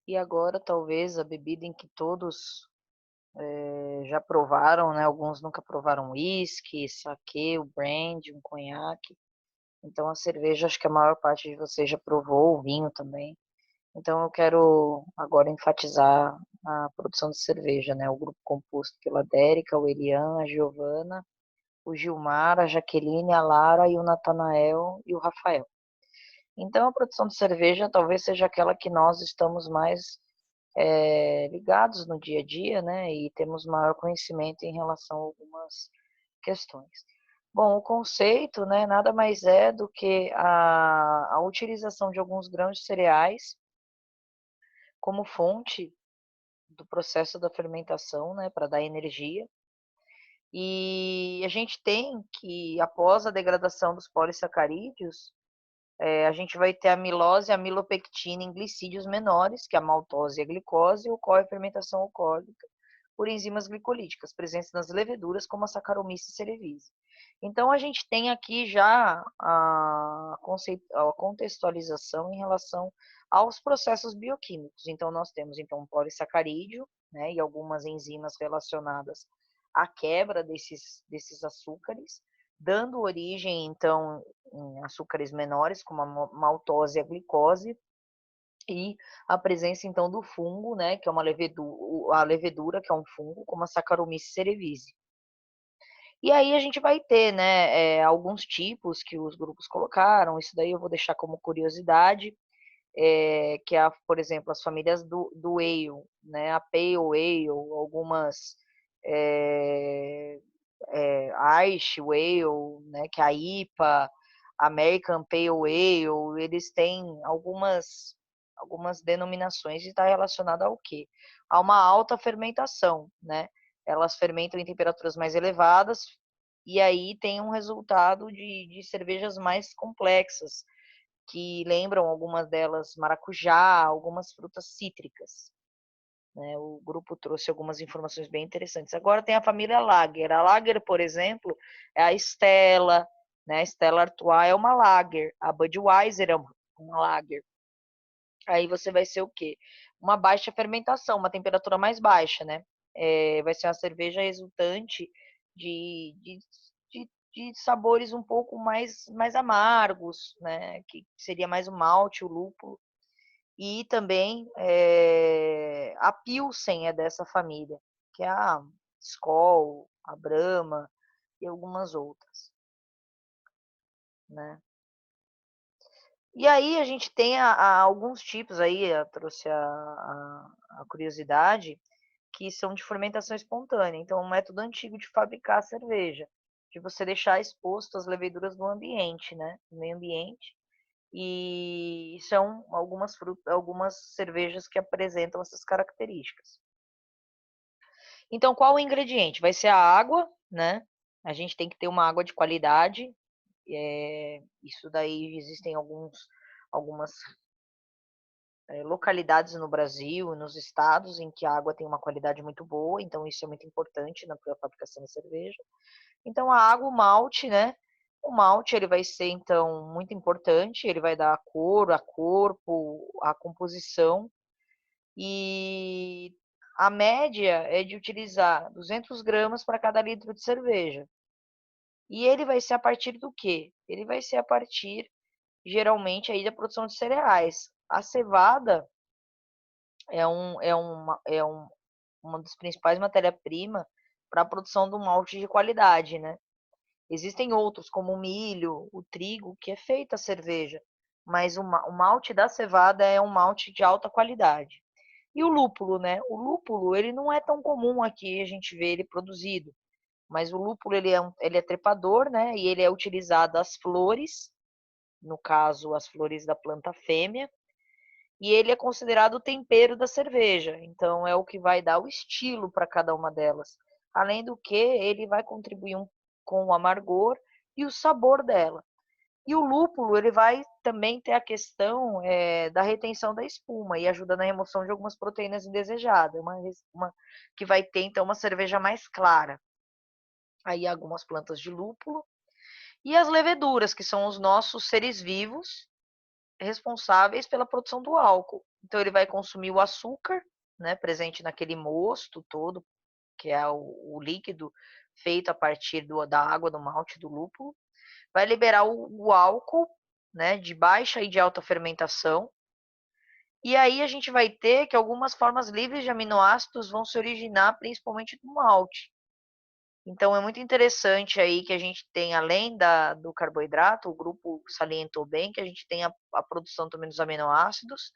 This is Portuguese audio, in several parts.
E agora talvez a bebida em que todos já provaram, né? Alguns nunca provaram uísque, saquê, o brandy, um conhaque. Então a cerveja, acho que a maior parte de vocês já provou, o vinho também. Então eu quero agora enfatizar a produção de cerveja, né? O grupo composto pela Dérica, o Elian, a Giovana, o Gilmar, a Jaqueline, a Lara e o Natanael e o Rafael. Então a produção de cerveja talvez seja aquela que nós estamos mais ligados no dia a dia, né? E temos maior conhecimento em relação a algumas questões. Bom, o conceito, né, nada mais é do que a utilização de alguns grãos de cereais como fonte do processo da fermentação, né, para dar energia. E a gente tem que, após a degradação dos polissacarídeos, a gente vai ter a amilose, a amilopectina em glicídios menores, que é a maltose e a glicose, e ocorre a fermentação alcoólica por enzimas glicolíticas, presentes nas leveduras, como a Saccharomyces cerevisiae. Então, a gente tem aqui já a contextualização em relação aos processos bioquímicos. Então, nós temos então um polissacarídeo, né, e algumas enzimas relacionadas à quebra desses açúcares, dando origem, então, em açúcares menores, como a maltose e a glicose, e a presença, então, do fungo, né, que é a levedura, que é um fungo, como a Saccharomyces cerevisiae. E aí a gente vai ter, né, alguns tipos que os grupos colocaram, isso daí eu vou deixar como curiosidade, que é, por exemplo, as famílias do Ale, né, a Pale Ale, algumas Irish Ale, né, que é a IPA, American Pale Ale, eles têm algumas denominações e está relacionado ao quê? A uma alta fermentação, né? Elas fermentam em temperaturas mais elevadas e aí tem um resultado de cervejas mais complexas, que lembram algumas delas maracujá, algumas frutas cítricas. Né? O grupo trouxe algumas informações bem interessantes. Agora tem a família Lager. A Lager, por exemplo, é a Stella, né? A Stella Artois é uma Lager, a Budweiser é uma Lager. Aí você vai ser o quê? Uma baixa fermentação, uma temperatura mais baixa, né? Vai ser uma cerveja resultante de sabores um pouco mais amargos, né? Que seria mais o malte, o lúpulo. E também a Pilsen é dessa família, que é a Skol, a Brahma e algumas outras, né? E aí a gente tem alguns tipos aí, eu trouxe a curiosidade, que são de fermentação espontânea. Então, um método antigo de fabricar a cerveja, de você deixar exposto as leveduras no ambiente, né? No meio ambiente. E são algumas cervejas que apresentam essas características. Então, qual o ingrediente? Vai ser a água, né? A gente tem que ter uma água de qualidade. Isso daí existem algumas localidades no Brasil, nos estados, em que a água tem uma qualidade muito boa, então isso é muito importante na fabricação da cerveja. Então, a água, o malte, né? O malte, ele vai ser, então, muito importante, ele vai dar a cor, a corpo, a composição, e a média é de utilizar 200 gramas para cada litro de cerveja. E ele vai ser a partir do quê? Ele vai ser a partir, geralmente, aí da produção de cereais. A cevada uma das principais matérias-primas para a produção do malte de qualidade, né? Existem outros, como o milho, o trigo, que é feita a cerveja, mas o malte da cevada é um malte de alta qualidade. E o lúpulo, né? O lúpulo, ele não é tão comum aqui a gente ver ele produzido, mas o lúpulo ele é trepador, né? E ele é utilizado as flores, no caso as flores da planta fêmea, e ele é considerado o tempero da cerveja, então é o que vai dar o estilo para cada uma delas. Além do que, ele vai contribuir com o amargor e o sabor dela. E o lúpulo, ele vai também ter a questão da retenção da espuma e ajuda na remoção de algumas proteínas indesejadas, que vai ter, então, uma cerveja mais clara. Aí algumas plantas de lúpulo. E as leveduras, que são os nossos seres vivos, responsáveis pela produção do álcool. Então ele vai consumir o açúcar, né, presente naquele mosto todo, que é o líquido feito a partir da água do malte do lúpulo, vai liberar o álcool, né, de baixa e de alta fermentação, e aí a gente vai ter que algumas formas livres de aminoácidos vão se originar principalmente do malte. Então é muito interessante aí que a gente tem, além do carboidrato, o grupo salientou bem que a gente tem a produção também dos aminoácidos,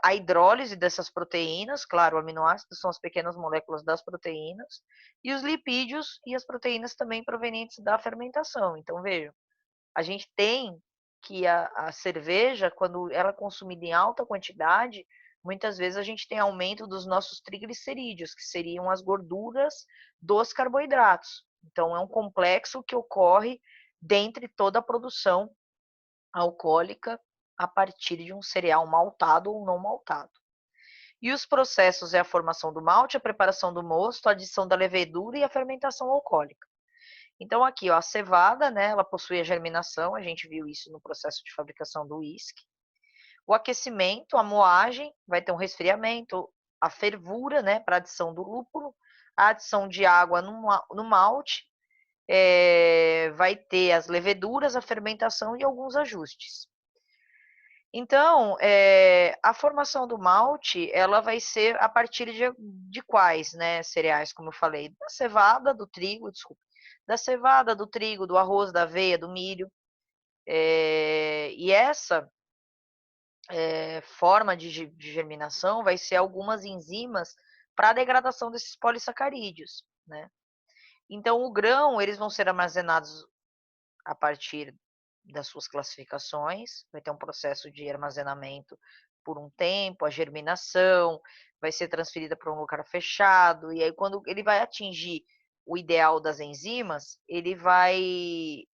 a hidrólise dessas proteínas, claro, aminoácidos são as pequenas moléculas das proteínas, e os lipídios e as proteínas também provenientes da fermentação. Então, vejam, a gente tem que a cerveja, quando ela é consumida em alta quantidade, muitas vezes a gente tem aumento dos nossos triglicerídeos, que seriam as gorduras dos carboidratos. Então, é um complexo que ocorre dentre toda a produção alcoólica a partir de um cereal maltado ou não maltado. E os processos é a formação do malte, a preparação do mosto, a adição da levedura e a fermentação alcoólica. Então aqui, ó, a cevada, né, ela possui a germinação, a gente viu isso no processo de fabricação do uísque. O aquecimento, a moagem, vai ter um resfriamento, a fervura, né, para adição do lúpulo, a adição de água no malte, vai ter as leveduras, a fermentação e alguns ajustes. Então, a formação do malte, ela vai ser a partir de quais, né, cereais, como eu falei? Da cevada, do trigo, desculpa. Da cevada, do trigo, do arroz, da aveia, do milho. E essa forma de germinação vai ser algumas enzimas para a degradação desses polissacarídeos, né? Então, o grão, eles vão ser armazenados a partir das suas classificações, vai ter um processo de armazenamento por um tempo, a germinação, vai ser transferida para um lugar fechado, e aí quando ele vai atingir o ideal das enzimas, ele vai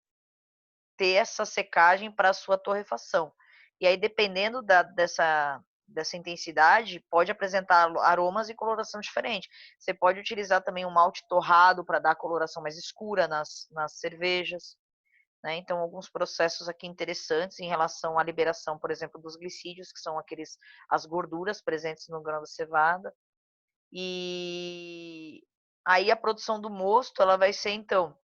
ter essa secagem para a sua torrefação. E aí, dependendo dessa intensidade, pode apresentar aromas e coloração diferente. Você pode utilizar também um malte torrado para dar coloração mais escura nas cervejas. Né? Então, alguns processos aqui interessantes em relação à liberação, por exemplo, dos glicídios, que são as gorduras presentes no grão da cevada. E aí a produção do mosto, ela vai ser, então,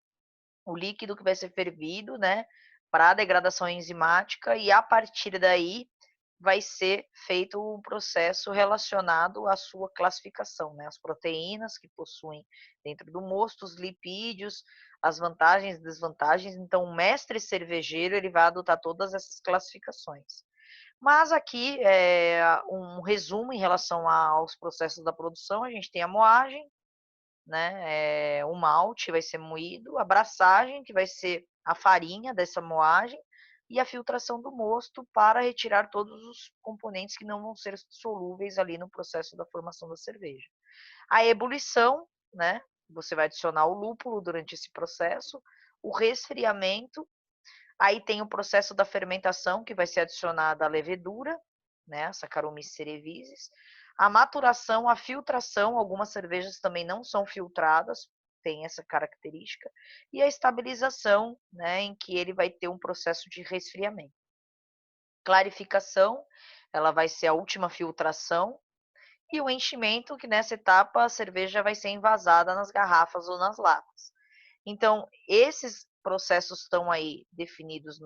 o líquido que vai ser fervido, né, para a degradação enzimática, e a partir daí vai ser feito um processo relacionado à sua classificação, né? As proteínas que possuem dentro do mosto, os lipídios, as vantagens e desvantagens. Então, o mestre cervejeiro ele vai adotar todas essas classificações. Mas aqui um resumo em relação aos processos da produção. A gente tem a moagem, né? O malte vai ser moído, a braçagem, que vai ser a farinha dessa moagem, e a filtração do mosto para retirar todos os componentes que não vão ser solúveis ali no processo da formação da cerveja. A ebulição, né? Você vai adicionar o lúpulo durante esse processo, o resfriamento, aí tem o processo da fermentação, que vai ser adicionada a levedura, né? Saccharomyces cerevisiae, a maturação, a filtração, algumas cervejas também não são filtradas, tem essa característica, e a estabilização, né, em que ele vai ter um processo de resfriamento. Clarificação, ela vai ser a última filtração, e o enchimento, que nessa etapa a cerveja vai ser envasada nas garrafas ou nas latas. Então, esses processos estão aí definidos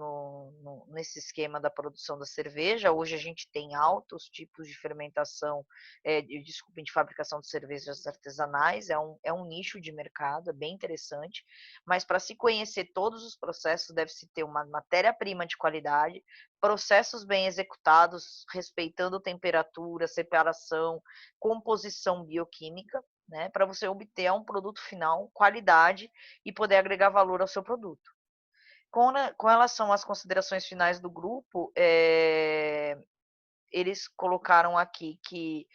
nesse esquema da produção da cerveja. Hoje a gente tem altos tipos de fermentação, de fabricação de cervejas artesanais, é um nicho de mercado, é bem interessante, mas para se conhecer todos os processos, deve-se ter uma matéria-prima de qualidade, processos bem executados, respeitando temperatura, separação, composição bioquímica, né, para você obter um produto final, qualidade e poder agregar valor ao seu produto. Com relação às considerações finais do grupo, eles colocaram aqui que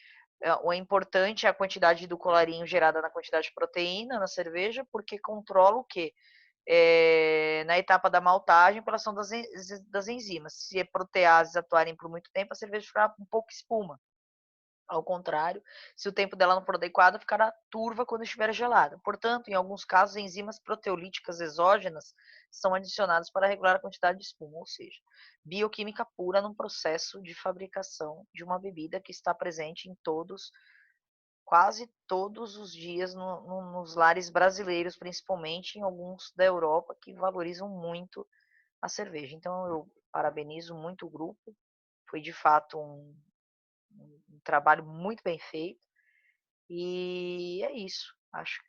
o importante é a quantidade do colarinho gerada na quantidade de proteína na cerveja, porque controla o quê? Na etapa da maltagem pela ação das enzimas. Se proteases atuarem por muito tempo, a cerveja fica um pouco espuma. Ao contrário, se o tempo dela não for adequado, ficará turva quando estiver gelada. Portanto, em alguns casos, enzimas proteolíticas exógenas são adicionadas para regular a quantidade de espuma, ou seja, bioquímica pura num processo de fabricação de uma bebida que está presente em quase todos os dias nos lares brasileiros, principalmente em alguns da Europa que valorizam muito a cerveja. Então eu parabenizo muito o grupo, foi de fato um trabalho muito bem feito e é isso.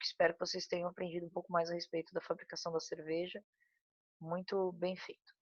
Espero que vocês tenham aprendido um pouco mais a respeito da fabricação da cerveja. Muito bem feito.